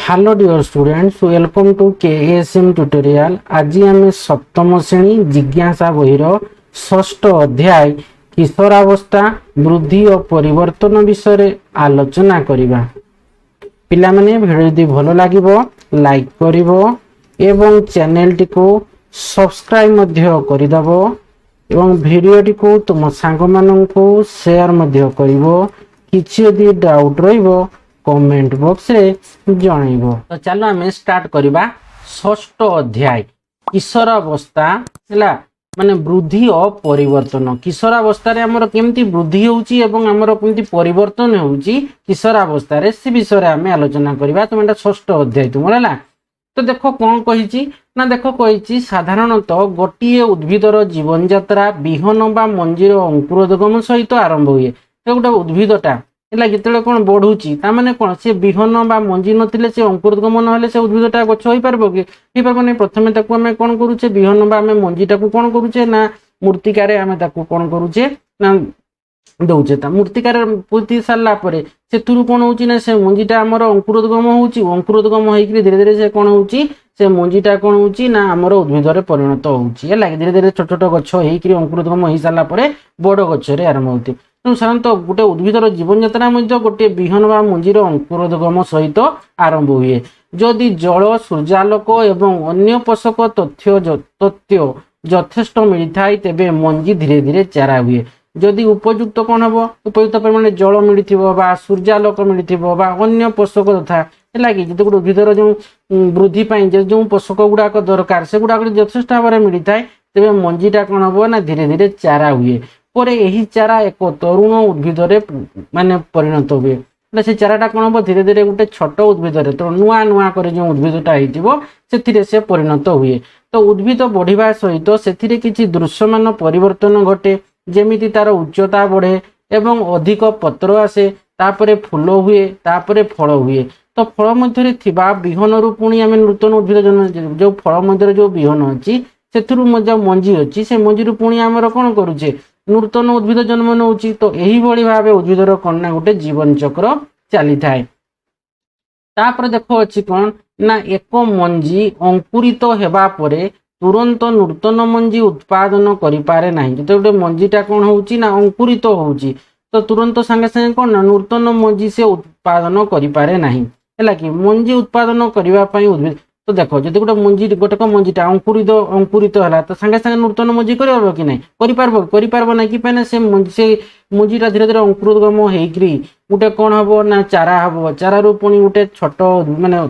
Hello dear students, welcome to KSM tutorial. आज आम सप्तम श्रेणी जिज्ञासा बहिर षष्ठ अध्याय किशोरावस्था वृद्धि और परिवर्तन विषय आलोचना करिबा। पिला माने भिडियो जदि भलो लागिबो लाइक करिवो एवं चैनल टी को सब्सक्राइब मध्य करिदबो एवं भिडियो टी को तुम सांग माननकु शेयर मध्य करिवो। किछि यदि डाउट रहिबो कमेंट बॉक्स रे जणाइबो। तो चलो आम स्टार्ट करिबा। षष्ठ अध्याय किशोरावस्था हैला माने वृद्धि और परिवर्तन। किशोरावस्था रे हमर केमती वृद्धि होउची एवं हमर केमती परिवर्तन होउची किशोरावस्था रे से विषय रे आम आलोचना करिबा। तो एटा षष्ठ अध्याय तुमरा तो देखो कौन कही ना देखो कही साधारणतः गोटे उद्भिदर जीवन यात्रा विहन बा मंजीर अंकुरोदगम सहित आरंभ हुए। तो गोटे उद्भिदटा है जिते कौन बढ़ुची ताने कौन से विहन बा मंजी नथिले से अंकुरोदगम ना से उद्भिदटा गछ हो पारबो कि हो पारबो नहीं। प्रथमे ताकू आमे कौन करूचे विहन बा आमे मंजीटा को कौन करूचे ना मूर्तिकारे आमे ताकू कौन करूचे ना दौचे। मूर्तिकार पोती सारा पर से कौन होची ना से मंजीटा आमर अंकुरोदगम होची। अंकुरोदगम होइकरी धीरे धीरे से कौन होची से मंजीटा कौन होची ना आमर उद्भिदरे परिणत होची। है धीरे धीरे छोट छोट गछ होइकरी अंकुरोदगम हो सारा पर बड़ गछरे आरंभ होती। तेणु साधारणतः गोटे उद्भिदर जीवन यात्रा गोटे विहन बा मंजीर अंकुरोदगम सहित आरंभ हुए। जदि जल सूर्यालोक एवं अन्य पोषक तथ्य यथेष्ट मिलता है तेबे मंजी धीरे धीरे चारा हुए। जदि उपयुक्त कौन हम उपयुक्त परिमाण जल मिलता सूर्यालोक मिलता अन्य पोषक तथा है कि जो गोटे उद्भिदर जो वृद्धि जो पोषक गुड़ाक दरकार से गुड़ाक यथेष्ट भाव में मिलता है तेबे मंजीटा कौन हम ना धीरे धीरे चारा हुए। पर यही चारा एक तरुण उद्भिदरे माने परिणत हुए। से चाराटा कौन हम धीरे धीरे गोटे छोट उद्भिदरे तो नुआ नुआ कर जो उद्भिदटा होती से परिणत हुए। तो उद्भिद बढ़िया सहित से किसी दृश्यमान परिवर्तन घटे जेमिति तार उच्चता बढ़े एवं अधिक पत्र आसे तापरे फूल हुए तापरे फल हुए। तो फल मध्य थिबा विहन रु पुणी आम नूतन उद्भिद जन्म जो फल मध्य जो विहन अच्छी से मंजी अच्छी से मंजी पुणी आमर कौन करुचे नूतन उद्भिद जन्म नौ। तो यही भाव उद्भिदर कौन ना गोटे जीवन चक्र चली थाए। तापर देखो अच्छी कौन ना एक मंजी अंकुरित हेबा परे तुरंत नूतन मंजी उत्पादन करिपारे नहीं। जो गोटे मंजीटा कौन होउची ना अंकुरित होउची तो तुरंत संगे संगे कौन ना नूतन मंजी से उत्पादन करिपारे नहीं। है कि मंजी उत्पादन करने उद्भिद तो देखो जब गोटे मंजी गोटेक मंजीटा अंकुरित है तो संगे संगे नूतन मंजी कर कि नहीं कर ना कि से मंजीटा धीरे धीरे अंकुरोदगम होइकरी गोटे कौन हम ना चारा हम चारू पुणी गोटे छोट माने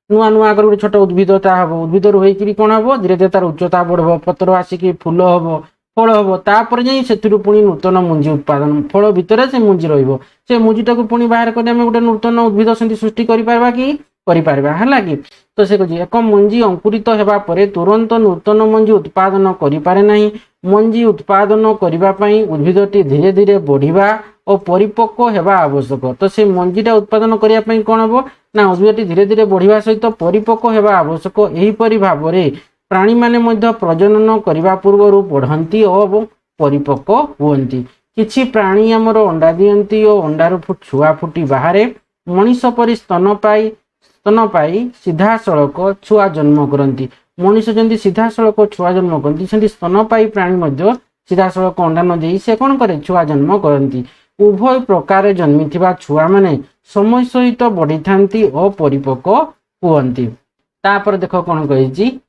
नुआ नुआ कर गोटे छोट उद्भिदटा हम उद्भिदर होइकरी कौन हम धीरे धीरे तार उच्चता बढ़ पत्र आसिक फूल हम फल हम तापर जाई से पुणी नूतन मंजी उत्पादन फल भितर से मंजी रहिबो। से मंजीटा को पुणी बाहर कर गोटे नूतन उद्भिद से सृष्टि करिपारबा कि करिपारबा है कि। तो से कह एक मंजी अंकुरित हेबा परे तुरंत नूतन मंजी उत्पादन करिपारे नहीं। मंजी उत्पादन करने उद्भिदटी धीरे धीरे बढ़िबा और परिपक्व हेबा आवश्यक। तो से मंजीटा उत्पादन करने कौन हम ना उद्भिदटी धीरे धीरे बढ़िबा सहित परिपक्व हेबा आवश्यक। एहीपरि भाव में प्राणी माने मध्य प्रजनन करने पूर्व बढ़ती और परिपक्व हुअन्ति। किछि प्राणी आमर अंडा दियंती और अंडार छुआ फुटी बाहर मनीष परि स्तन पाई सीधा सड़क छुआ जन्म करती। मनीष जमी सीधा सड़क छुआ जन्म करती से स्तन पाई प्राणी मध्य सीधा सड़क अंडा न दे से कौन करे छुआ जन्म करती। उभय प्रकार जन्मी छुआ माने समय सहित बढ़ी था और परिपक्व हुअन्ति। तापर देखो कौन कही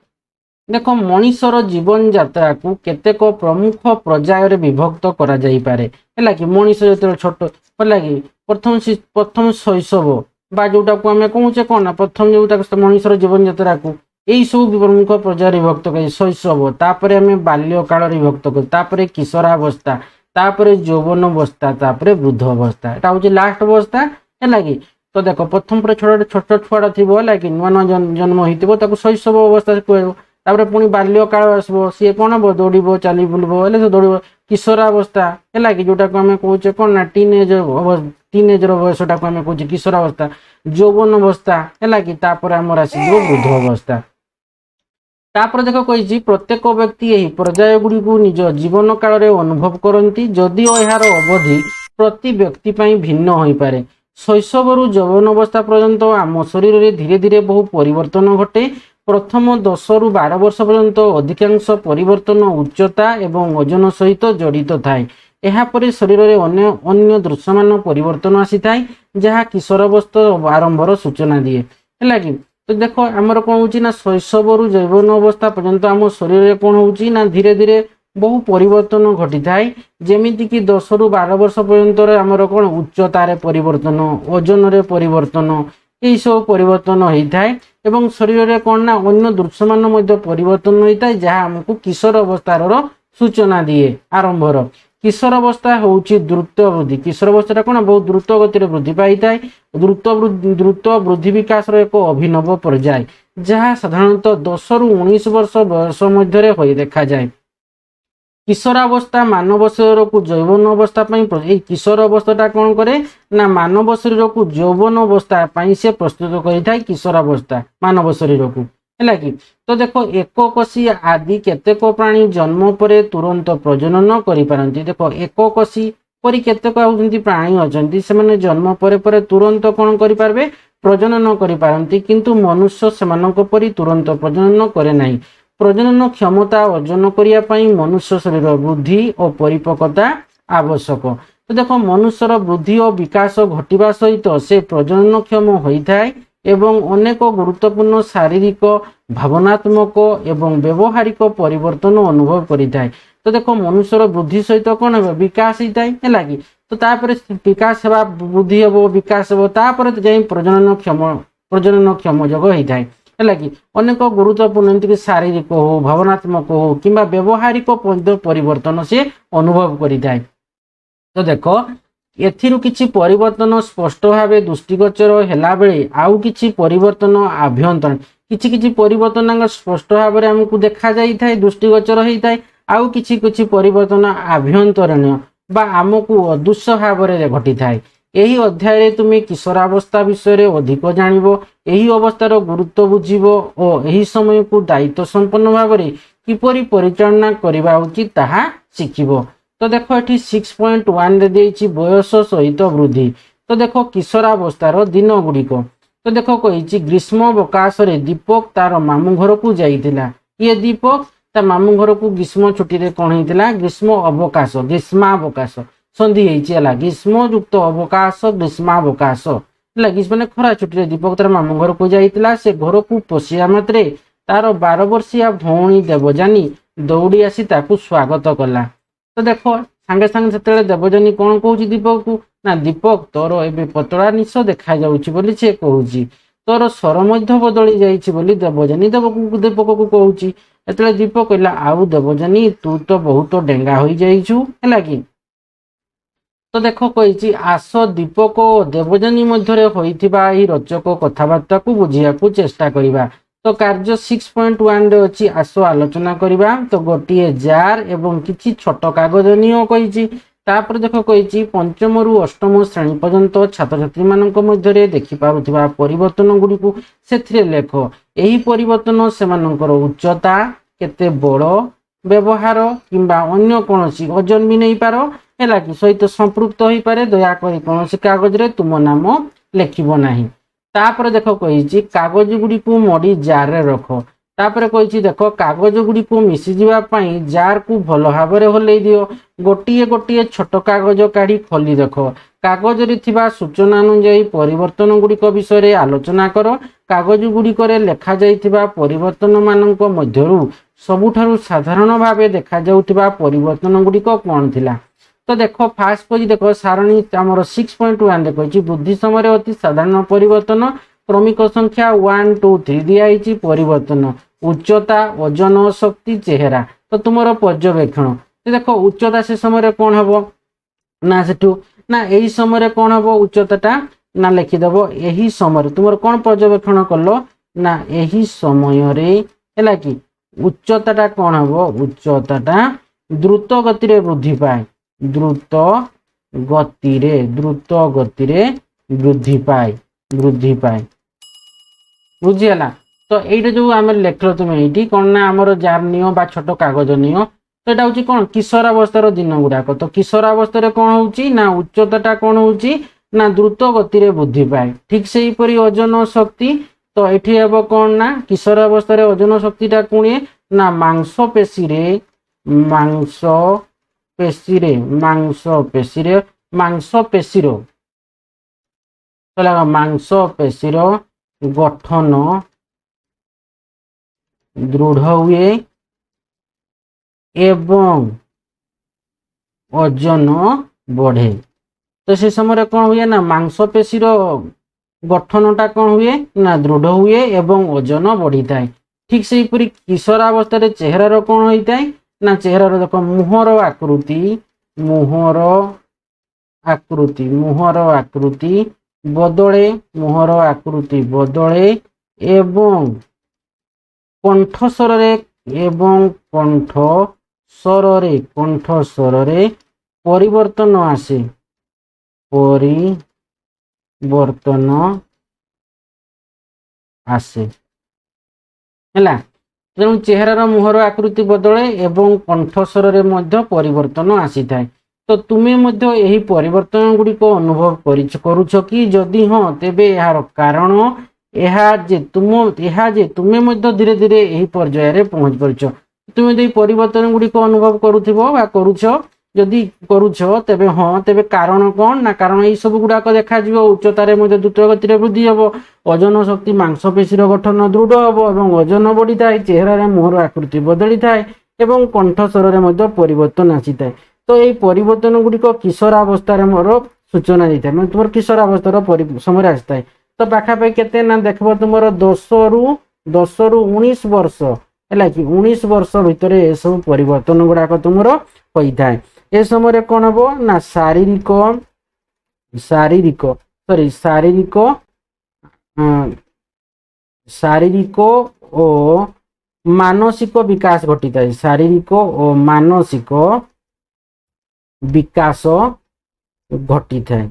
देख मनीषर जीवन यात्रा को केतेक प्रमुख पर्यायर विभक्त करा जाई पारे। है कि मनीष जो छोट है कि प्रथम शैशव बा जोटा को आम कहूचे कौन ना प्रथम जो मनीषर जीवन यात्रा को यही सब प्रमुख पर्यायर विभक्त कर शैशव तापर आम बाल्यकाल विभक्त कर किशोरावस्था तापर यौवनावस्था तापर वृद्धावस्था एटा हूँ लास्ट अवस्था है कि। तो देख प्रथम पर छोट छोट छुआ थी है कि नुआ नुआ जन्म हो शैशव अवस्था कह तापर पुणी बाल्यकाल आसो सी कौन हम दौड़ चली बुलबो से दौड़ किशोरावस्था है कि जोटा को आम कहे कौन ना टीनेजर बयसटा को आम कहे किशोरावस्था यौवन अवस्था है कि तापर आमर आसो वृद्ध अवस्था। तापर देख कही प्रत्येक व्यक्ति यही पर्याय गुड़ी को निज जीवन काल में अनुभव करती जदिओ यार अवधि प्रति व्यक्ति भिन्न हो पारे। শৈশবରୁ যৌବନ ଅବସ୍ଥା ପର୍ଯ୍ୟନ୍ତ ଆମ ଶରୀରରେ ଧୀରେ ଧୀରେ ବହୁ ପରିବର୍ତ୍ତନ ଘଟେ। ପ୍ରଥମ 10ରୁ 12 ବର୍ଷ ପର୍ଯ୍ୟନ୍ତ ଅଧିକାଂଶ ପରିବର୍ତ୍ତନ ଉଚ୍ଚତା ଏବଂ ଓଜନ ସହିତ ଜଡ଼ିତ ଥାଏ। ଏହାପରେ ଶରୀରରେ ଅନ୍ୟ ଦୃଶ୍ୟମାନ ପରିବର୍ତ୍ତନ ଆସିଥାଏ, ଯାହା କିଶୋର ଅବସ୍ଥା ଆରମ୍ଭର ସୂଚନା ଦିଏ। ହେଲା କି? ତ ଦେଖ ଆମର କଣ ହଉଛି ନା ଶୈଶବରୁ ଯୌବନ ଅବସ୍ଥା ପର୍ଯ୍ୟନ୍ତ ଆମ ଶରୀରରେ କଣ ହଉଛି ନା ଧୀରେ ଧୀରେ ବହୁ ପରିବର୍ତ୍ତନ ଘଟିଥାଏ। ଯେମିତିକି 10ରୁ 12 ବର୍ଷ ପର୍ଯ୍ୟନ୍ତ ଆମର କଣ ଉଚ୍ଚତାରେ ପରିବର୍ତ୍ତନ, ଓଜନରେ ପରିବର୍ତ୍ତନ, ଏଇସବୁ ପରିବର୍ତ୍ତନ ହେଇଥାଏ ଏବଂ ଶରୀରରେ କଣ ନା ଅନ୍ୟ ଦୃଶ୍ୟମାନ ମଧ୍ୟ ପରିବର୍ତ୍ତନ ହୋଇଥାଏ, ଯାହା ଆମକୁ କିଶୋର ଅବସ୍ଥାର ସୂଚନା ଦିଏ ଆରମ୍ଭର। କିଶୋର ଅବସ୍ଥା ହେଉଛି ଦ୍ରୁତ ବୃଦ୍ଧି। କିଶୋର ଅବସ୍ଥାଟା କଣ ବହୁତ ଦ୍ରୁତ ଗତିରେ ବୃଦ୍ଧି ପାଇଥାଏ। ଦ୍ରୁତ ବୃଦ୍ଧି ବିକାଶର ଏକ ଅଭିନବ ପର୍ଯ୍ୟାୟ, ଯାହା ସାଧାରଣତଃ 10ରୁ 19 ବର୍ଷ ବୟସ ମଧ୍ୟରେ ହୋଇ ଦେଖାଯାଏ। କିଶୋରାବସ୍ଥା ମାନବ ଶରୀରକୁ ଯୌବନ ଅବସ୍ଥା ପାଇଁ ଏଇ କିଶୋର ଅବସ୍ଥାଟା କଣ କରେ ନା ମାନବ ଶରୀରକୁ ଯୌବନ ଅବସ୍ଥା ପାଇଁ ସେ ପ୍ରସ୍ତୁତ କରିଥାଏ। କିଶୋରାବସ୍ଥା ମାନବ ଶରୀରକୁ, ହେଲା କି? ତ ଦେଖ ଏକକୋଷୀ ଆଦି କେତେକ ପ୍ରାଣୀ ଜନ୍ମ ପରେ ତୁରନ୍ତ ପ୍ରଜନନ କରିପାରନ୍ତି। ଦେଖ ଏକକୋଷୀ ପରି କେତେକ ହେଉଛନ୍ତି ପ୍ରାଣୀ ଅଛନ୍ତି, ସେମାନେ ଜନ୍ମ ପରେ ପରେ ତୁରନ୍ତ କଣ କରିପାରିବେ ପ୍ରଜନନ କରିପାରନ୍ତି, କିନ୍ତୁ ମନୁଷ୍ୟ ସେମାନଙ୍କ ପରି ତୁରନ୍ତ ପ୍ରଜନନ କରେ ନାହିଁ। ପ୍ରଜନନ କ୍ଷମତା ଅର୍ଜନ କରିବା ପାଇଁ ମନୁଷ୍ୟ ଶରୀର ବୃଦ୍ଧି ଓ ପରିପକ୍ୱତା ଆବଶ୍ୟକ। ତ ଦେଖ ମନୁଷ୍ୟର ବୃଦ୍ଧି ଓ ବିକାଶ ଘଟିବା ସହିତ ସେ ପ୍ରଜନନକ୍ଷମ ହୋଇଥାଏ ଏବଂ ଅନେକ ଗୁରୁତ୍ୱପୂର୍ଣ୍ଣ ଶାରୀରିକ, ଭାବନାତ୍ମକ ଏବଂ ବ୍ୟବହାରିକ ପରିବର୍ତ୍ତନ ଅନୁଭବ କରିଥାଏ। ତ ଦେଖ ମନୁଷ୍ୟର ବୃଦ୍ଧି ସହିତ କଣ ହେବ ବିକାଶ ହେଇଥାଏ, ହେଲା କି? ତ ତାପରେ ବିକାଶ ହେବା, ବୃଦ୍ଧି ହେବ, ବିକାଶ ହେବ, ତାପରେ ଯାଇ ପ୍ରଜନନକ୍ଷମ ଯୋଗ ହେଇଥାଏ, ହେଲା କି? ଅନେକ ଗୁରୁତ୍ୱପୂର୍ଣ୍ଣ ଏମିତିକି ଶାରୀରିକ ହଉ, ଭାବନାତ୍ମକ ହଉ କିମ୍ବା ବ୍ୟବହାରିକ ପରିବର୍ତ୍ତନ ସେ ଅନୁଭବ କରିଥାଏ। ତ ଦେଖ ଏଥିରୁ କିଛି ପରିବର୍ତ୍ତନ ସ୍ପଷ୍ଟ ଭାବେ ଦୃଷ୍ଟିଗୋଚର ହେଲା ବେଳେ ଆଉ କିଛି ପରିବର୍ତ୍ତନ ଆଭ୍ୟନ୍ତରୀଣ, କିଛି ପରିବର୍ତ୍ତନ ସ୍ପଷ୍ଟ ଭାବରେ ଆମକୁ ଦେଖାଯାଇଥାଏ, ଦୃଷ୍ଟିଗୋଚର ହେଇଥାଏ। ଆଉ କିଛି ପରିବର୍ତ୍ତନ ଆଭ୍ୟନ୍ତରୀଣ ବା ଆମକୁ ଅଦୃଶ୍ୟ ଭାବରେ ଘଟିଥାଏ। ଏହି ଅଧ୍ୟାୟରେ ତୁମେ କିଶୋରାବସ୍ଥା ବିଷୟରେ ଅଧିକ ଜାଣିବ, ଏହି ଅବସ୍ଥାର ଗୁରୁତ୍ୱ ବୁଝିବ ଓ ଏହି ସମୟକୁ ଦାୟିତ୍ୱ ସମ୍ପନ୍ନ ଭାବରେ କିପରି ପରିଚାଳନା କରିବା ଉଚିତ ତାହା ଶିଖିବ। ତ ଦେଖ ଏଠି 6.1 ରେ ଦେଇଛି ବୟସ ସହିତ ବୃଦ୍ଧି। ତ ଦେଖ କିଶୋରାବସ୍ଥାର ଦିନ ଗୁଡ଼ିକ। ତ ଦେଖ କହିଛି ଗ୍ରୀଷ୍ମ ଅବକାଶରେ ଦୀପକ ତାର ମାମୁଁ ଘରକୁ ଯାଇଥିଲା। ଇଏ ଦୀପକ ତା ମାମୁଁ ଘରକୁ ଗ୍ରୀଷ୍ମ ଛୁଟିରେ କଣ ହେଇଥିଲା ଗ୍ରୀଷ୍ମାବକାଶ ସନ୍ଧି ହେଇଛି, ହେଲା? ଗ୍ରୀଷ୍ମ ଯୁକ୍ତ ଅବକାଶ, ଗ୍ରୀଷ୍ମାବକାଶ, ହେଲା? ମାନେ ଖରା ଛୁଟିରେ ଦୀପକ ତାର ମାମୁଁ ଘରକୁ ଯାଇଥିଲା। ସେ ଘରକୁ ପଶିବା ମାତ୍ରେ ତାର 12 ବର୍ଷିଆ ଭଉଣୀ ଦେବଯାନୀ ଦୌଡ଼ି ଆସି ତାକୁ ସ୍ୱାଗତ କଲା। ତ ଦେଖ ସାଙ୍ଗେ ସାଙ୍ଗେ ସେତେବେଳେ ଦେବଯାନୀ କଣ କହୁଛି ଦୀପକକୁ ନା ଦୀପକ ତୋର ଏବେ ପତଳା ନିଶ ଦେଖାଯାଉଛି ବୋଲି ସେ କହୁଛି। ତୋର ସ୍ୱର ମଧ୍ୟ ବଦଳି ଯାଇଛି ବୋଲି ଦେବଯାନୀ ଦୀପକକୁ କହୁଛି। ଯେତେବେଳେ ଦୀପକ କହିଲା ଆଉ ଦେବଯାନୀ ତୁ ତ ବହୁତ ଡେଙ୍ଗା ହୋଇଯାଇଛୁ, ହେଲା କି? ତ ଦେଖ କହିଛି ଆସ ଦୀପକ ଓ ଦେବଯାନୀ ମଧ୍ୟରେ ହୋଇଥିବା ଏହି ରୋଚକ କଥାବାର୍ତ୍ତାକୁ ବୁଝିବାକୁ ଚେଷ୍ଟା କରିବା। ତ କାର୍ଯ୍ୟ 6.1 ରେ ଅଛି ଆସ ଆଲୋଚନା କରିବା। ତ ଗୋଟିଏ ଜାର ଏବଂ କିଛି ଛୋଟ କାଗଜ ନିଅ କହିଛି। ତାପରେ ଦେଖ କହିଛି 5ମରୁ 8ମ ଶ୍ରେଣୀ ପର୍ଯ୍ୟନ୍ତ ଛାତ୍ରଛାତ୍ରୀ ମାନଙ୍କ ମଧ୍ୟରେ ଦେଖିପାରୁଥିବା ପରିବର୍ତ୍ତନ ଗୁଡ଼ିକୁ ସେଥିରେ ଲେଖ। ଏହି ପରିବର୍ତ୍ତନ ସେମାନଙ୍କର ଉଚ୍ଚତା, କେତେ ବଡ଼, ବ୍ୟବହାର କିମ୍ବା ଅନ୍ୟ କୌଣସି ଓଜନ ବି ନେଇପାର, ହେଲା କି? ସହିତ ସମ୍ପୃକ୍ତ ହୋଇପାରେ। ଦୟାକରି କୌଣସି କାଗଜରେ ତୁମ ନାମ ଲେଖିବ ନାହିଁ। ତାପରେ ଦେଖ କହିଛି କାଗଜ ଗୁଡ଼ିକୁ ମଡି ଜାରରେ ରଖ। ତାପରେ କହିଛି ଦେଖ କାଗଜ ଗୁଡ଼ିକୁ ମିଶିଯିବା ପାଇଁ ଜାରକୁ ଭଲ ଭାବରେ ହଲେଇ ଦିଅ। ଗୋଟିଏ ଗୋଟିଏ ଛୋଟ କାଗଜ କାଢି ଖୋଲି ଦେଖ। କାଗଜରେ ଥିବା ସୂଚନା ଅନୁଯାୟୀ ପରିବର୍ତ୍ତନ ଗୁଡ଼ିକ ବିଷୟରେ ଆଲୋଚନା କର। କାଗଜ ଗୁଡ଼ିକରେ ଲେଖାଯାଇଥିବା ପରିବର୍ତ୍ତନ ମାନଙ୍କ ମଧ୍ୟରୁ ସବୁଠାରୁ ସାଧାରଣ ଭାବେ ଦେଖାଯାଉଥିବା ପରିବର୍ତ୍ତନ ଗୁଡ଼ିକ କଣ ଥିଲା? ତ ଦେଖ ଫାଷ୍ଟ କହିଛି ଦେଖ ସାରଣୀ ଆମର 6.1 ରେ କହିଛି ବୃଦ୍ଧି ସମୟରେ ଅତି ସାଧାରଣ ପରିବର୍ତ୍ତନ କ୍ରମିକ ସଂଖ୍ୟା 1 2 3 ଦିଆଯାଇଛି। ପରିବର୍ତ୍ତନ ଉଚ୍ଚତା, ଓଜନ, ଶକ୍ତି, ଚେହେରା। ତ ତୁମର ପର୍ଯ୍ୟବେକ୍ଷଣ ଦେଖ ଉଚ୍ଚତା ସେ ସମୟରେ କଣ ହବ ନା ସେଠୁ ନା ଏହି ସମୟରେ କଣ ହବ ଉଚ୍ଚତାଟା ନା ଲେଖିଦବ। ଏହି ସମୟରେ ତୁମର କଣ ପର୍ଯ୍ୟବେକ୍ଷଣ କଲ ନା ଏହି ସମୟରେ, ହେଲା କି? ଉଚ୍ଚତାଟା କଣ ହବ ଉଚ୍ଚତାଟା ଦ୍ରୁତ ଗତିରେ ବୃଦ୍ଧି ପାଏ, ଦ୍ରୁତ ଗତିରେ ବୃଦ୍ଧି ପାଏ ବୁଝିହେଲା? ତ ଏଇଟା ଯୋଉ ଆମେ ଲେଖିଲ ତୁମେ ଏଇଠି କଣ ନା ଆମର ଜାର ନିଅ ବା ଛୋଟ କାଗଜ ନିଅ। ତ ଏଇଟା ହଉଛି କଣ କିଶୋରାବସ୍ଥାର ଦିନ ଗୁଡାକ। ତ କିଶୋରାବସ୍ଥାରେ କଣ ହଉଛି ନା ଉଚ୍ଚତାଟା କଣ ହଉଛି ना द्रुत गति रे वृद्धि पाए। ठीक से हीपरि ओजन शक्ति तो एठी हेबो कोन ना किशोर अवस्था रे ओजन शक्तिटा कोणे ना मांसपेशी रे मांसपेशीर गठन दृढ़ हुए एवं ओजन बढ़े। तो से समय कौन हुए ना मांसपेशीर गठनटा कौन हुए ना दृढ़ हुए एवं ओजन बढ़ी थाए। ठीक से हीपरि किशोरावस्था चेहरार कौन होता है ना चेहरार देख मुहर आकृति बदले एवं कंठस्वर रे परिवर्तन आसे तेणु चेहरार मुहर आकृति बदले एवं कंठस्वर रे मध्य परिवर्तन आसी थाए। तो तुम्हें मध्य यही परिवर्तन गुड़िक अनुभव करुछ कि जदि हाँ तेबे यार कारण तुम्हें मध्य धीरे धीरे यही पर्याय रे पहुंच परिछ। तुम्हें यदि परिवर्तन गुड़िक अनुभव करुथिबो बा करुछ जदि करुछ तेबे हाँ तेबे कारण कौन ना कारण यही सब गुड़ाक देखा जीवो। उच्चतार द्रुत गति रे वृद्धि हेबो, ओजन शक्ति मांसपेशीर गठन दृढ़ हेबो एवं ओजन बढ़ी थाए, चेहरार मुहर आकृति बदली थाए एवं कंठस्वर रे मध्य परिवर्तन आसी थाए। तो यही परिवर्तन गुड़िक किशोरावस्था मोर सूचना देता है, तुम किशोरावस्थार समय आसता है। तो पाखापाखि केते ना देखबो तुमर 10 रु 19 वर्ष है कि 19 वर्ष भितर ए सब परिवर्तन गुड़ाक तुमर होता है। ए समय कौन हम ना शारीरिक और मानसिक विकास घटी था। शारीरिक और मानसिक विकास घटी थाए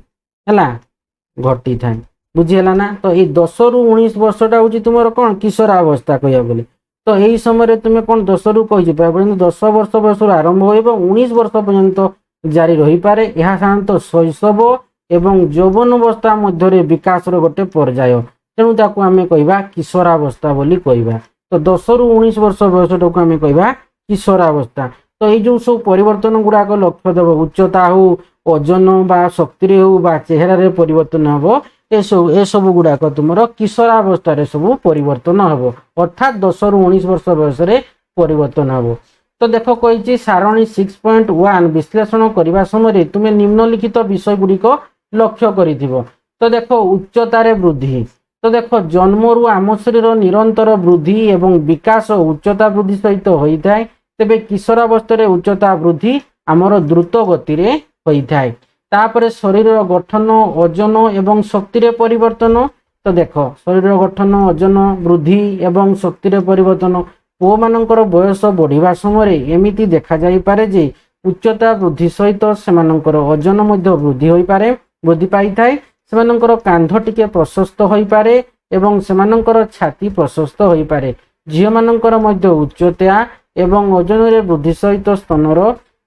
घटी थाए बुझीगला ना। तो ये 10 रु 19 वर्षटा हूँ तुम कौन किशोरावस्था कह बोले। तो यही समय तुम्हें कौन 10 रु कही 10 वर्ष बयस आरंभ हो 19 वर्ष पर्यंत जारी रही पारे। यह साधारणतः शैशव एवं यौवनावस्था मध्य विकास गोटे पर्याय, तेणु ताकू आम कह किशोरावस्था बोली कहवा। तो 10 रु 19 वर्ष बयसटा को आम कह किशोरावस्था। तो ये जो सब परिवर्तन गुड़ाक लक्ष्य देव उच्चता हो ओजन बा शक्ति हो बा चेहरा रे परिवर्तन हम ए सब गुड़ाक तुम किशोरावस्था सब परिवर्तन हम अर्थात 10 रु 19 वर्ष बयस परिवर्तन हम। तो देख कही सारणी 6.1 विश्लेषण करने समय तुम्हें निम्नलिखित विषय गुड़िक लक्ष्य कर। तो देख उच्चतार वृद्धि। तो देख जन्म रु आम शरीर निरंतर वृद्धि एवं विकास उच्चता वृद्धि सहित होता है। तेबे किशोरावस्था उच्चता वृद्धि आमर द्रुत गति रे होता है। तापर शरीर गठन ओजन एवं शक्ति रे परिवर्तन। तो देख शरीर गठन ओजन वृद्धि एवं शक्ति रे परिवर्तन पुओ मानकर बयस बढ़िबा समय एमिति देखा जाई पारे जे उच्चता वृद्धि सहित सेमानकर ओजन मध्य वृद्धि पाई थाए। सेमानकर कांध टिके प्रशस्त होई पारे एवं सेमानकर छाती प्रशस्त होई पारे। झियो मानकर मध्य उच्चता एवं ओजन रे वृद्धि सहित स्तनर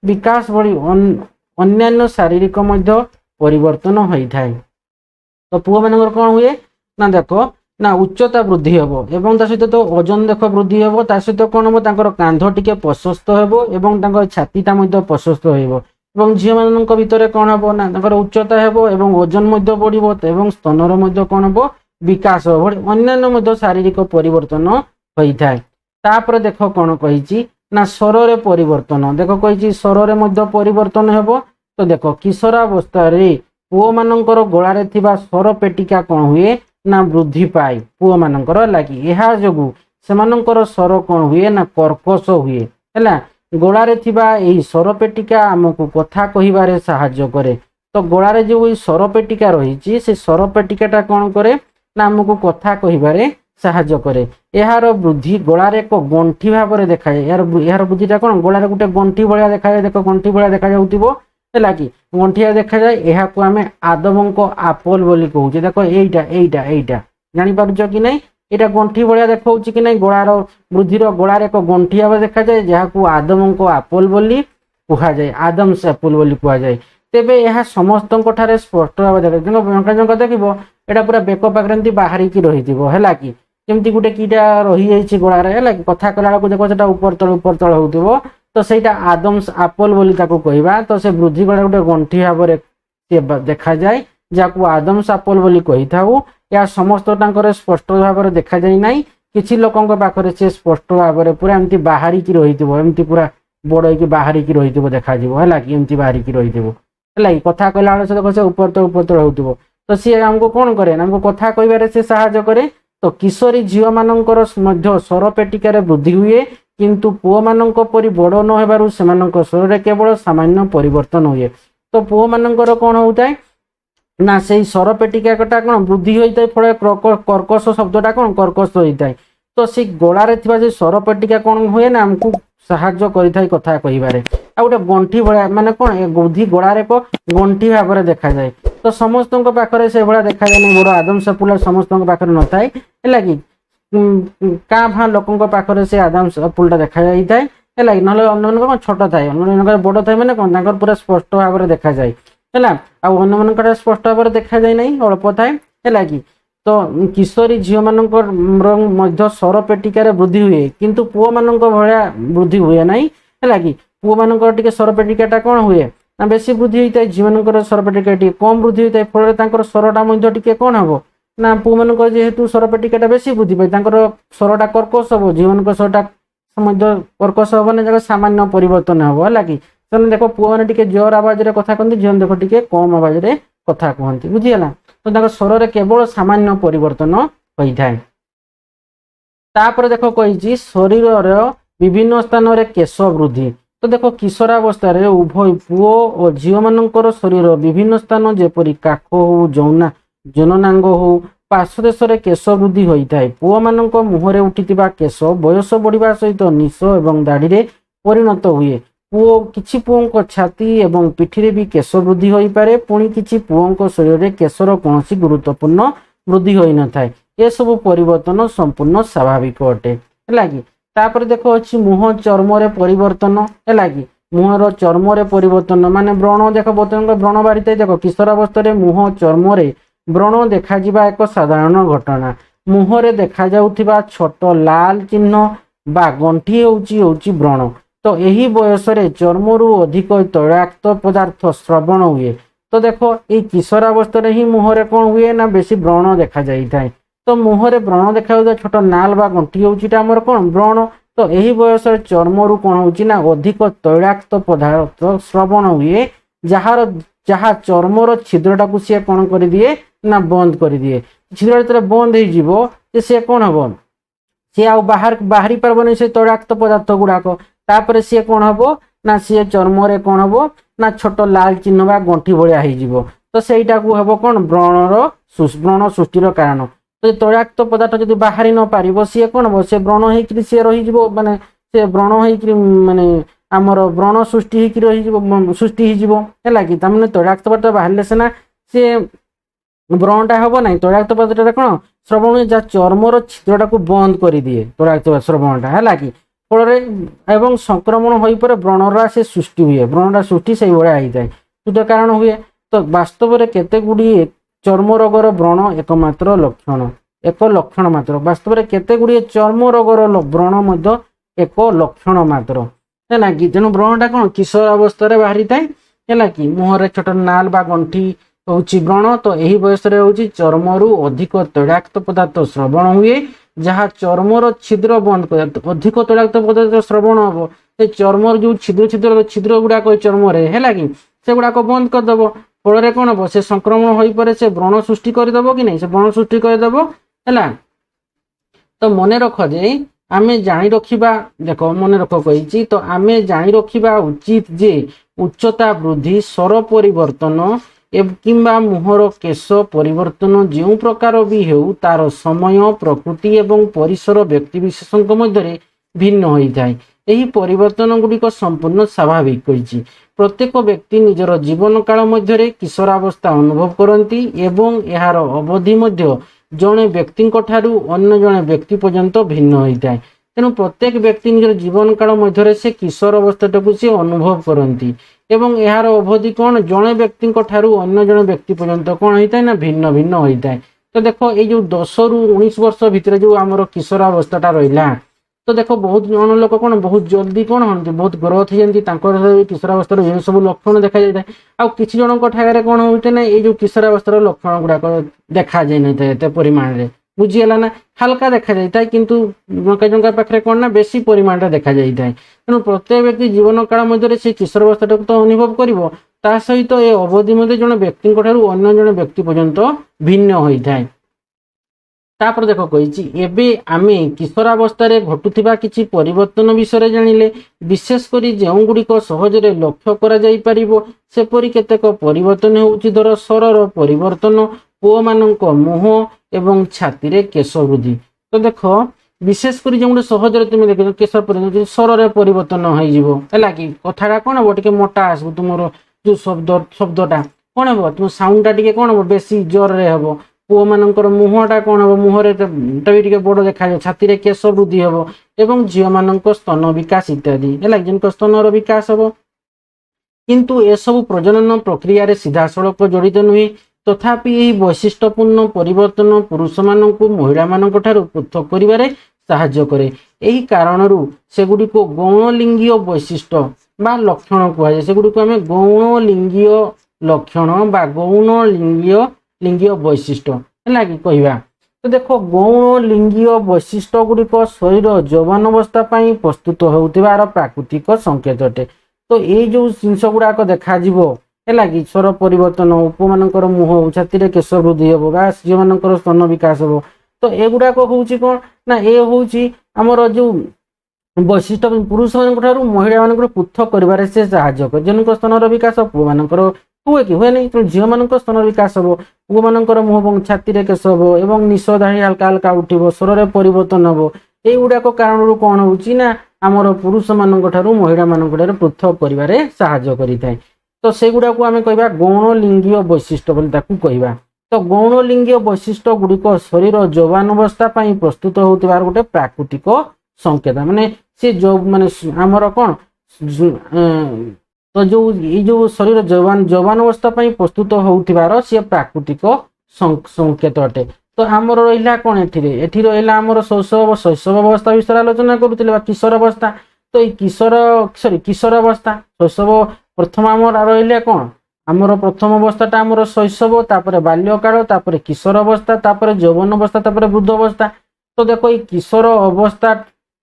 विकास भली अन्यान्य शारीरिक मध्य परिवर्तन होई थाए। तो पुओ मानकर कौन हुए ना देख ना उच्चता वृद्धि हेबो एवं ता सहित तो ओजन देख वृद्धि हेबो, ता सहित कौन हेबो तांकर कांध टिके प्रशस्त हेबो एवं तांकर छातीटा मध्य प्रशस्त हेबो। एवं झियो माननक भितरे कौन हेबो ना तांकर उच्चता हेबो एवं ओजन मध्य बढ़िबो एवं स्तनर मध्य कौन हेबो विकास हेबो, अन्यान्य मध्य शारीरिक परिवर्तन होई थाए। तापर देख कौन कही ना स्वर रे परिवर्तन। देख कही स्वर रे मध्य परिवर्तन हेबो। तो देख किशोरावस्था रे पुओ मानकर गळारे थिबा स्वर पेटिका कौन हुए ना वृद्धि पाए पुओ मानकर लागि। एहा जोगु सेमानकर स्वर कौन हुए ना कर्कश हुए हैला। गळारे थिबा एही स्वर पेटिका हमकु कथा कहिबारे सहाय्य करे। तो गळारे जो एही स्वर पेटिका रहिछि से स्वर पेटिकाटा कौन करे ना हमकु कथा कहिबारे साहाय्य करे। यार वृद्धि गଳାर एक गंठी भाव में देखा जाए। यार वृद्धिटा कौन गଳାर गोटे गंठी भाया देखा जाए। देख गंठी भाया देखा जाउतिबो है कि गंठिया देखा जाए। यह आम आदमक आपोल बोली कहूचे। देख एटा एटा एटा जानी पारुछ कि नहीं, यहाँ गंठी भाया देखा कि नहीं। गଳାर वृद्धिर गଳାर एक गंठी भाव देखा जाए जहाँ आदमक आपोल बोली कहुए, आदम्स एप्पल बोली कहुए। तेबे यह समस्त स्पष्ट भाव देखा देखिब एटा पूरा बेक पाखे एमती बाहरिकी रही है कि जमती गोटे कीटा रही जाइए गोड़े है कि कथा कला देखो से ऊपर तल हो तो सहीटा आदम्स आपोल बोली कहवा तो से वृद्धि गोड़ा गोटे गंठी भाव देखा जाए जहाँ आदम्स आपोल बोली कही था या समस्त स्पष्ट भाव देखा जाए ना किसी लोकों पाखे से स्पष्ट भाव पूरा एमती बाहरिकी रही एमती पूरा बड़ हो बाहरिकी रही देखा है कि एमती बाहरिकी रही है कथा कहला बेले से देखो से ऊपर तल हो तो सी आमको कौन करे आमको कथा कहबारे से साहाय्य करे तो किशोरी झील मानकर स्वर पेटिकार वृद्धि हुए किंतु पुओ मानक परि बड़ न हेबारु सेमानक स्वर केवल सामान्य परिवर्तन हुए तो पुओ मानकर कौन होता है ना से स्वर पेटिकाटा कौन वृद्धि होता है फल कर्कश शब्दटा कौन कर्कश होता है तो से गलार स्वर पेटिका कौन हुए ना आमको साहाय्य करें कथा कहबारे आ गोटे गंठी भाया माने कौन बुद्धि गलार एक गंठी भाव देखा जाए तो समस्त पाखे से भाया देखा जाए बड़ आदम सपुला समस्त पाखे न थाए है कि क्या भाँ लोकों पाखे से आदम सपुलटा देखा जाए है कि ना छोट थाए बड़ थाए मैंने कौन पूरा स्पष्ट भाव देखा जाए है आन स्पष्ट भाव देखा जाए ना अल्प थाए है कि तो किशोरी झील मान स्वर पेटिकार वृद्धि हुए किंतु पुओ मान भाया वृद्धि हुए ना है कि पुओ मान स्वर पेटिकाटा कौन हुए ना बेसी वृद्धि होता है झील मान स्वर पेटिका कम वृद्धि होता है फल स्वरटा टी कौन हम ना पुओ मान जेहेतु स्वर पेटिकाटा बेसी वृद्धि पाए स्वरटा कर्कश हम झील मान स्वरटा कर्कश हम ना सामान्य परिवर्तन हम है कि देख पुओ मैंने जोर आवाज कथा कहते झील देख टे कम आवाज कथा कहते बुझीगला तो स्वर केवल सामान्य परिवर्तन होता है तापर देख कही शरीर विभिन्न स्थान में केश वृद्धि तो देख किशोरावस्था उभय पुओ और झील मानकर शरीर विभिन्न स्थान जेपरी काख हो जननांग हो पार्श्वदेश केश वृद्धि होता है पुओ मान मुहरे उठी केश बयस बढ़िया सहित निश और दाढ़ी में परिणत हुए पुओ किछि पुओं छाती एवं पिठी भी केश वृद्धि हो पारे पुणी किछि पुओं शरीर में केशर कौन गुरुत्वपूर्ण वृद्धि हो न था ये सब परिवर्तन संपूर्ण स्वाभाविक अटे है कि तापर देख अच्छी मुह चर्म रे परिवर्तन है कि मुहर चर्म रे परिवर्तन माने व्रण देख बर्तमान व्रण बाहरी देख किशोरावस्था मुह चर्म रे व्रण देखा एक साधारण घटना मुहरे देखा जाउथिबा छोट लाल चिन्ह बा गंठी होउची व्रण तो यही बयस चर्मरु अधिक तैलाक्त पदार्थ श्रवण हुए तो देख ये किशोरावस्था ही मुहरे कौन हुए ना बेसी व्रण देखा जाए तो मुहरे व्रण देखा छोट नाल बा गंठी होमर कौन व्रण तो यही बयस चर्मरु कौन होना अधिक तैलाक्त पदार्थ श्रवण हुए जार जहाँ चर्मर छिद्रटा सी कौन कर दिए ना बंद कर दिए छिद्र जो बंद हो सी कौन हम सी आ बाहरी पार्बनी से तैलाक्त पदार्थ गुड़ाक तापर सी कौन हम ना सी चर्म रे कौन हम ना छोट लाल चिन्ह बा गंठी भाया हो तो सहीटा को हम कौन व्रण सृष्टिर कारण तो तैलाक्त पदार्थ जो बाहरी न पार सी कौन हम से व्रण हो सी रही माने से व्रण हो माने आमर व्रण सृष्टि सृष्टि है कि तमें तैलाक्त पदार्थ बाहर सीना सी व्रणटा हम ना तैलाक्त पदार्थ कौन श्रवण जहाँ चर्मर छिद्रटा को बंद कर दिए तैलाक्त श्रवणटा है कि फल एवं संक्रमण हो व्रणरा से सृष्टि हुए व्रणटा सृष्टि से होता है तो कारण हुए तो वास्तव में केते गुड़िए चर्म रोगर व्रण एकमात्र लक्षण एक लक्षण मात्र वास्तव में केते गुड़िए चर्म रोगर व्रण एक लक्षण मात्र है कि तेणु व्रणटा कौन किशोर अवस्था बाहरी थाए है कि मुहर छोट नाल बा गंठी हूँ व्रण तो यही बयस चर्मरु अधिक तैलाक्त पदार्थ श्रवण हुए जहाँ चर्मर छिद्र बंद कर अधिक तैलाक्त पदार्थ श्रवण हम से चर्मर जो छिद्र गुड़ाक चर्म है कि से गुड़ाक बंद करदेव फल कौन हम से संक्रमण हो पारे से व्रण सृष्टि करदेव कि नहीं से व्रण सृष्टि करदेव है तो मन रख जे आमे जानी रखिबा देख मन रख कही तो आमे जानी रखिबा उचित जे उच्चता वृद्धि स्वर परिवर्तन किंबा मुहर केश परिवर्तन जो प्रकार भी हो तार समय प्रकृति एवं परिसर व्यक्तिविशेष मध्य भिन्न होता है यही परिवर्तन गुड़िक संपूर्ण स्वाभाविक कही प्रत्येक व्यक्ति निजर जीवन काल मध्य किशोरावस्था अनुभव करती एवं यार अवधि मध्य जड़े व्यक्ति ठारू अन्य जड़े व्यक्ति पर्यंत भिन्न होता है ତେଣୁ ପ୍ରତ୍ୟେକ ବ୍ୟକ୍ତି ନିଜର ଜୀବନ କାଳ ମଧ୍ୟରେ ସେ କିଶୋର ଅବସ୍ଥାଟାକୁ ସେ ଅନୁଭବ କରନ୍ତି ଏବଂ ଏହାର ଅବଧି କ'ଣ ଜଣେ ବ୍ୟକ୍ତିଙ୍କ ଠାରୁ ଅନ୍ୟ ଜଣେ ବ୍ୟକ୍ତି ପର୍ଯ୍ୟନ୍ତ କ'ଣ ହେଇଥାଏ ନା ଭିନ୍ନ ଭିନ୍ନ ହୋଇଥାଏ। ତ ଦେଖ ଏଇ ଯୋଉ 10 ରୁ 19 ବର୍ଷ ଭିତରେ ଯୋଉ ଆମର କିଶୋର ଅବସ୍ଥାଟା ରହିଲା, ତ ଦେଖ ବହୁତ ଜଣ ଲୋକ କ'ଣ ବହୁତ ଜଲ୍ଦି କ'ଣ ହନ୍ତି, ବହୁତ ଗ୍ରୋଥ ହେଇଯାନ୍ତି, ତାଙ୍କର କିଶୋର ଅବସ୍ଥାର ଏ ସବୁ ଲକ୍ଷଣ ଦେଖାଯାଇଥାଏ। ଆଉ କିଛି ଜଣଙ୍କ ଠାଗରେ କ'ଣ ହୋଇଥାଏ ନା ଏଇ ଯୋଉ କିଶୋର ଅବସ୍ଥାର ଲକ୍ଷଣ ଗୁଡାକ ଦେଖାଯାଇନଥାଏ ଏତେ ପରିମାଣରେ, ବୁଝିଗଲା ନା, ହାଲକା ଦେଖାଯାଇଥାଏ କିନ୍ତୁ ଜଣଙ୍କ ପାଖରେ କ'ଣ ନା ବେଶୀ ପରିମାଣରେ ଦେଖାଯାଇଥାଏ। ତେଣୁ ପ୍ରତ୍ୟେକ ବ୍ୟକ୍ତି ଜୀବନ କାଳ ମଧ୍ୟରେ ସେ କିଶୋର ଅବସ୍ଥାଟାକୁ ତ ଅନୁଭବ କରିବ, ତା ସହିତ ଏ ଅବଧି ମଧ୍ୟ ଜଣେ ବ୍ୟକ୍ତିଙ୍କ ଠାରୁ ଅନ୍ୟ ଜଣେ ବ୍ୟକ୍ତି ପର୍ଯ୍ୟନ୍ତ ଭିନ୍ନ ହୋଇଥାଏ। ତାପରେ ଦେଖ କହିଛି ଏବେ ଆମେ କିଶୋରାବସ୍ଥାରେ ଘଟୁଥିବା କିଛି ପରିବର୍ତ୍ତନ ବିଷୟରେ ଜାଣିଲେ, ବିଶେଷ କରି ଯେଉଁଗୁଡ଼ିକ ସହଜରେ ଲକ୍ଷ୍ୟ କରାଯାଇପାରିବ ସେପରି କେତେକ ପରିବର୍ତ୍ତନ ହେଉଛି ଧର ସ୍ୱରର ପରିବର୍ତ୍ତନ, ପୁଅମାନଙ୍କ ମୁହଁ ଏବଂ ଛାତିରେ କେଶ ବୃଦ୍ଧି। ତ ଦେଖ ବିଶେଷ କରି ଯେଉଁଠି ସହଜରେ ତୁମେ ଦେଖିବ କେଶ ସ୍ୱରରେ ପରିବର୍ତ୍ତନ ହେଇଯିବ, ହେଲା କି କଥାଟା କ'ଣ ହବ ଟିକେ ମୋଟା ଆସିବ, ତୁମର ଯୋଉ ଶବ୍ଦଟା କ'ଣ ହବ, ତୁମ ସାଉଣ୍ଡଟା ଟିକେ କ'ଣ ହବ ବେଶୀ ଜୋରରେ ହବ। ପୁଅମାନଙ୍କର ମୁହଁଟା କ'ଣ ହବ, ମୁହଁରେ ବି ଟିକେ ବଡ଼ ଦେଖାଯିବ, ଛାତିରେ କେଶ ବୃଦ୍ଧି ହବ ଏବଂ ଝିଅମାନଙ୍କ ସ୍ତନ ବିକାଶ ଇତ୍ୟାଦି, ହେଲା ଯେମିତି ସ୍ତନର ବିକାଶ ହବ। କିନ୍ତୁ ଏସବୁ ପ୍ରଜନନ ପ୍ରକ୍ରିୟାରେ ସିଧାସଳଖ ଜଡ଼ିତ ନୁହେଁ। ତଥାପି ଏହି ବୈଶିଷ୍ଟ୍ୟପୂର୍ଣ୍ଣ ପରିବର୍ତ୍ତନ ପୁରୁଷମାନଙ୍କୁ ମହିଳାମାନଙ୍କ ଠାରୁ ପୃଥକ କରିବାରେ ସାହାଯ୍ୟ କରେ। ଏହି କାରଣରୁ ସେଗୁଡ଼ିକୁ ଗୌଣଲିଙ୍ଗୀୟ ବୈଶିଷ୍ଟ୍ୟ ବା ଲକ୍ଷଣ କୁହାଯାଏ। ସେଗୁଡ଼ିକୁ ଆମେ ଗୌଣଲିଙ୍ଗୀୟ ଲକ୍ଷଣ ବା ଗୌଣଲିଙ୍ଗୀୟ ବୈଶିଷ୍ଟ୍ୟ ହେଲା କି କହିବା। ତ ଦେଖ ଗୌଣଲିଙ୍ଗୀୟ ବୈଶିଷ୍ଟ୍ୟ ଗୁଡ଼ିକ ଶରୀର ଯୌବନ ଅବସ୍ଥା ପାଇଁ ପ୍ରସ୍ତୁତ ହେଉଥିବାର ପ୍ରାକୃତିକ ସଂକେତ ଅଟେ। ତ ଏଇ ଯୋଉ ଜିନିଷ ଗୁଡାକ ଦେଖାଯିବ ହେଲା କି ସ୍ୱର ପରିବର୍ତ୍ତନ, ପୁଅମାନଙ୍କର ମୁହଁ, ଛାତିରେ କେଶ ବୃଦ୍ଧି ହବ ବା ଝିଅମାନଙ୍କର ସ୍ତନ ବିକାଶ ହବ। ତ ଏଗୁଡାକ ହଉଛି କ'ଣ ନା ଏ ହଉଛି ଆମର ଯୋଉ ବୈଶିଷ୍ଟ୍ୟ ପୁରୁଷମାନଙ୍କ ଠାରୁ ମହିଳାମାନଙ୍କର ପୃଥକ କରିବାରେ ସେ ସାହାଯ୍ୟ କରେ। ଝିଅମାନଙ୍କ ସ୍ତନର ବିକାଶ ପୁଅମାନଙ୍କର ହୁଏ କି ହୁଏନି, ତେଣୁ ଝିଅମାନଙ୍କ ସ୍ତନର ବିକାଶ ହବ, ପୁଅମାନଙ୍କର ମୁହଁ ଏବଂ ଛାତିରେ କେଶ ହବ ଏବଂ ନିଶ ଦାଢ଼ି ହାଲକା ହାଲକା ଉଠିବ, ସ୍ୱରରେ ପରିବର୍ତ୍ତନ ହବ। এইଗୁଡାକ କାରଣରୁ କ'ଣ ହଉଛି ନା ଆମର ପୁରୁଷମାନଙ୍କ ଠାରୁ ମହିଳାମାନଙ୍କ ଠାରୁ ପୃଥକ କରିବାରେ ସାହାଯ୍ୟ କରିଥାଏ। ତ ସେଗୁଡାକୁ ଆମେ କହିବା ଗୌଣଲିଙ୍ଗୀୟ ବୈଶିଷ୍ଟ୍ୟ ବୋଲି ତାକୁ କହିବା। ତ ଗୌଣଲିଙ୍ଗୀୟ ବୈଶିଷ୍ଟ୍ୟ ଗୁଡ଼ିକ ଶରୀର ଯୌବନ ଅବସ୍ଥା ପାଇଁ ପ୍ରସ୍ତୁତ ହେଉଥିବାର ଗୋଟେ ପ୍ରାକୃତିକ ସଂକେତ, ମାନେ ସେ ଯୋଉ ମାନେ ଆମର କ'ଣ ତ ଯୋଉ ଏଇ ଯୋଉ ଶରୀର ଯୌବନ ଅବସ୍ଥା ପାଇଁ ପ୍ରସ୍ତୁତ ହେଉଥିବାର ସିଏ ପ୍ରାକୃତିକ ସଂକେତ ଅଟେ। ତ ଆମର ରହିଲା କ'ଣ ଏଠି ରହିଲା ଆମର ଶୈଶବ ଅବସ୍ଥା ବିଷୟରେ ଆଲୋଚନା କରୁଥିଲେ ବା କିଶୋର ଅବସ୍ଥା। ତ ଏଇ କିଶୋର ଅବସ୍ଥା ଶୈଶବ ପ୍ରଥମ ଆମର ରହିଲେ କ'ଣ ଆମର ପ୍ରଥମ ଅବସ୍ଥାଟା ଆମର ଶୈଶବ, ତାପରେ ବାଲ୍ୟକାଳ, ତାପରେ କିଶୋର ଅବସ୍ଥା, ତାପରେ ଯୌବନ ଅବସ୍ଥା, ତାପରେ ବୃଦ୍ଧ ଅବସ୍ଥା। ତ ଦେଖ ଏଇ କିଶୋର ଅବସ୍ଥା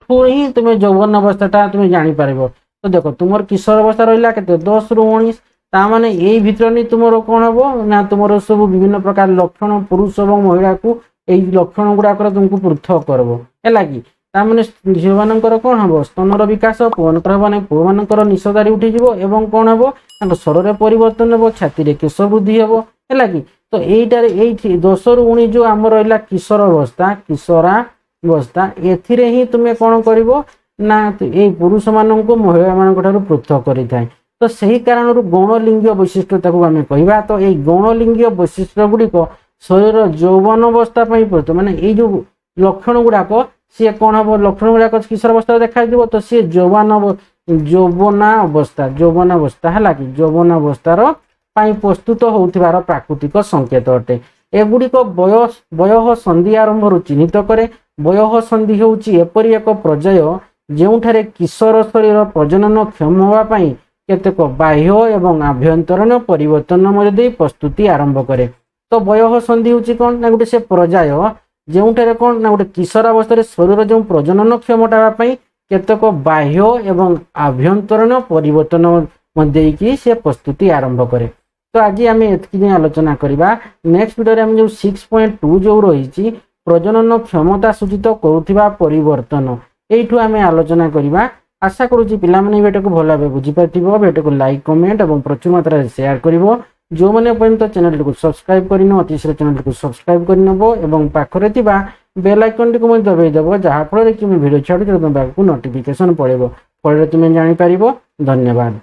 ଠୁ ହିଁ ତୁମେ ଯୌବନ ଅବସ୍ଥାଟା ତୁମେ ଜାଣିପାରିବ। ତ ଦେଖ ତୁମର କିଶୋର ଅବସ୍ଥା ରହିଲା କେତେ 10 ରୁ 19, ତା ମାନେ ଏଇ ଭିତରେ ତୁମର କ'ଣ ହବ ନା ତୁମର ସବୁ ବିଭିନ୍ନ ପ୍ରକାର ଲକ୍ଷଣ ପୁରୁଷ ଏବଂ ମହିଳାକୁ ଏଇ ଲକ୍ଷଣ ଗୁଡାକର ତୁମକୁ ପୃଥକ କରିବ, ହେଲା କି। ତା ମାନେ ଝିଅମାନଙ୍କର କ'ଣ ହବ ସ୍ତନର ବିକାଶ, ପୁଅମାନଙ୍କର ହବ ନାହିଁ, ପୁଅମାନଙ୍କର ନିଶ ଦାଢ଼ି ଉଠିଯିବ ଏବଂ କ'ଣ ହବ ତାଙ୍କ ସ୍ୱରରେ ପରିବର୍ତ୍ତନ ହବ, ଛାତିରେ କେଶ ବୃଦ୍ଧି ହବ, ହେଲା କି। ତ ଏଇଟାରେ ଏଇଠି 10 ରୁ 19 ଯୋଉ ଆମର ରହିଲା କିଶୋରାବସ୍ଥା, ଏଥିରେ ହିଁ ତୁମେ କ'ଣ କରିବ ନା ଏଇ ପୁରୁଷମାନଙ୍କୁ ମହିଳାମାନଙ୍କ ଠାରୁ ପୃଥକ କରିଥାଏ। ତ ସେହି କାରଣରୁ ଗୌଣଲିଙ୍ଗୀୟ ବୈଶିଷ୍ଟ୍ୟ ତାକୁ ଆମେ କହିବା। ତ ଏଇ ଗୌଣଲିଙ୍ଗୀୟ ବୈଶିଷ୍ଟ୍ୟ ଗୁଡ଼ିକ ଶରୀର ଯୌବନ ଅବସ୍ଥା ପାଇଁ ପ୍ରସ୍ତୁତ, ମାନେ ଏଇ ଯୋଉ ଲକ୍ଷଣ ଗୁଡାକ ସିଏ କ'ଣ ହବ, ଲକ୍ଷଣ ଗୁଡାକ କିଶୋର ଅବସ୍ଥାରେ ଦେଖାଯିବ, ତ ସିଏ ଯୌବନ ଅବସ୍ଥା ହେଲା କି ଯୌବନ ଅବସ୍ଥାର ପାଇଁ ପ୍ରସ୍ତୁତ ହେଉଥିବାର ପ୍ରାକୃତିକ ସଂକେତ ଅଟେ। ଏଗୁଡ଼ିକ ବୟଃ ସନ୍ଧି ଆରମ୍ଭରୁ ଚିହ୍ନିତ କରେ। ବୟଃ ସନ୍ଧି ହେଉଛି ଏପରି ଏକ ପର୍ଯ୍ୟାୟ ଯେଉଁଠାରେ କିଶୋର ଶରୀର ପ୍ରଜନନ କ୍ଷମ ହେବା ପାଇଁ କେତେକ ବାହ୍ୟ ଏବଂ ଆଭ୍ୟନ୍ତରୀଣ ପରିବର୍ତ୍ତନ ମଧ୍ୟ ଦେଇ ପ୍ରସ୍ତୁତି ଆରମ୍ଭ କରେ। ତ ବୟଃ ସନ୍ଧି ହେଉଛି କ'ଣ ନା ଗୋଟେ ସେ ପର୍ଯ୍ୟାୟ ଯେଉଁଠାରେ କ'ଣ ନା ଗୋଟେ କିଶୋର ଅବସ୍ଥାରେ ଶରୀର ଯେଉଁ ପ୍ରଜନନ କ୍ଷମତା ହେବା ପାଇଁ କେତେକ ବାହ୍ୟ ଏବଂ ଆଭ୍ୟନ୍ତରୀଣ ପରିବର୍ତ୍ତନ ଦେଇକି ସେ ପ୍ରସ୍ତୁତି ଆରମ୍ଭ କରେ। ତ ଆଜି ଆମେ ଏତିକି ଯାଏଁ ଆଲୋଚନା କରିବା। ନେକ୍ସଟ ଭିଡ଼ିଓରେ ଆମେ ଯେଉଁ 6.2 ଯେଉଁ ରହିଛି ପ୍ରଜନନ କ୍ଷମତା ସୂଚିତ କରୁଥିବା ପରିବର୍ତ୍ତନ, এইଠୁ ଆମେ ଆଲୋଚନା କରିବା। ଆଶା କରୁଛି ପିଲାମାନେ ଭିଡ଼ିଓକୁ ଭଲ ଭାବେ ବୁଝିପାରିଥିବ। ଭିଡ଼ିଓକୁ ଲାଇକ୍, କମେଣ୍ଟ ଏବଂ ପ୍ରଚୁର ମାତ୍ରାରେ ସେୟାର କରିବ। ଯେଉଁମାନେ ପର୍ଯ୍ୟନ୍ତ ଚ୍ୟାନେଲଟିକୁ ସବସ୍କ୍ରାଇବ୍ କରିନ ଅତି ଶୀଘ୍ର ଚ୍ୟାନେଲଟିକୁ ସବସ୍କ୍ରାଇବ୍ କରିନେବ ଏବଂ ପାଖରେ ଥିବା ବେଲ୍ ଆଇକନ୍ଟିକୁ ମଧ୍ୟ ଦବାଇ ଦେବ, ଯାହାଫଳରେ କି ମୁଁ ଭିଡ଼ିଓ ଛାଡ଼ୁଛି ତୁମ ପାଖକୁ ନୋଟିଫିକେସନ୍ ପଳେଇବ, ଫଳରେ ତୁମେ ଜାଣିପାରିବ। ଧନ୍ୟବାଦ।